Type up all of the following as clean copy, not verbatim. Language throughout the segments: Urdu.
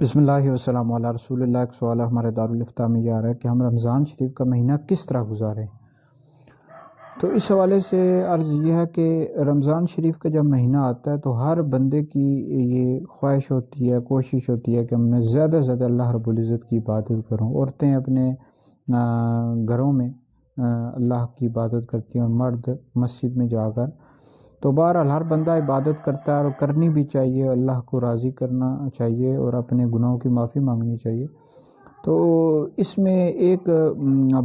بسم اللہ والسلام علی رسول اللہ۔ ایک سوال ہمارے دارالفتاء میں یہ آ رہا ہے کہ ہم رمضان شریف کا مہینہ کس طرح گزاریں؟ تو اس حوالے سے عرض یہ ہے کہ رمضان شریف کا جب مہینہ آتا ہے تو ہر بندے کی یہ خواہش ہوتی ہے، کوشش ہوتی ہے کہ میں زیادہ سے زیادہ اللہ رب العزت کی عبادت کروں۔ عورتیں اپنے گھروں میں اللہ کی عبادت کرتی ہیں اور مرد مسجد میں جا کر۔ تو بہرحال ہر بندہ عبادت کرتا ہے اور کرنی بھی چاہیے، اللہ کو راضی کرنا چاہیے اور اپنے گناہوں کی معافی مانگنی چاہیے۔ تو اس میں ایک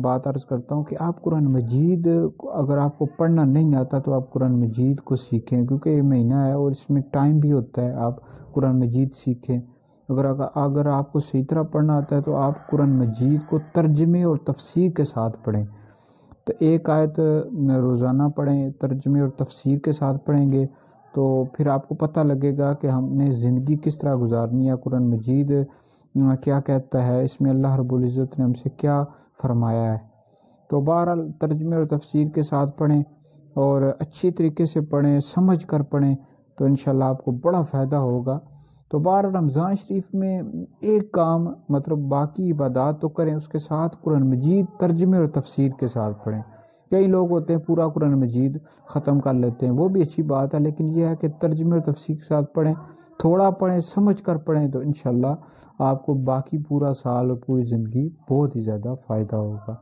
بات عرض کرتا ہوں کہ آپ قرآن مجید اگر آپ کو پڑھنا نہیں آتا تو آپ قرآن مجید کو سیکھیں، کیونکہ یہ مہینہ ہے اور اس میں ٹائم بھی ہوتا ہے، آپ قرآن مجید سیکھیں۔ اگر آپ کو صحیح طرح پڑھنا آتا ہے تو آپ قرآن مجید کو ترجمے اور تفسیر کے ساتھ پڑھیں۔ تو ایک آیت روزانہ پڑھیں، ترجمے اور تفسیر کے ساتھ پڑھیں گے تو پھر آپ کو پتہ لگے گا کہ ہم نے زندگی کس طرح گزارنی ہے، قرآن مجید کیا کہتا ہے، اس میں اللہ رب العزت نے ہم سے کیا فرمایا ہے۔ تو بہرحال ترجمے اور تفسیر کے ساتھ پڑھیں اور اچھی طریقے سے پڑھیں، سمجھ کر پڑھیں، تو انشاءاللہ آپ کو بڑا فائدہ ہوگا۔ تو بہرحال رمضان شریف میں ایک کام مطلب باقی عبادات تو کریں، اس کے ساتھ قرآن مجید ترجمے اور تفسیر کے ساتھ پڑھیں۔ کئی لوگ ہوتے ہیں پورا قرآن مجید ختم کر لیتے ہیں، وہ بھی اچھی بات ہے، لیکن یہ ہے کہ ترجمے اور تفسیر کے ساتھ پڑھیں، تھوڑا پڑھیں، سمجھ کر پڑھیں، تو انشاءاللہ آپ کو باقی پورا سال اور پوری زندگی بہت ہی زیادہ فائدہ ہوگا۔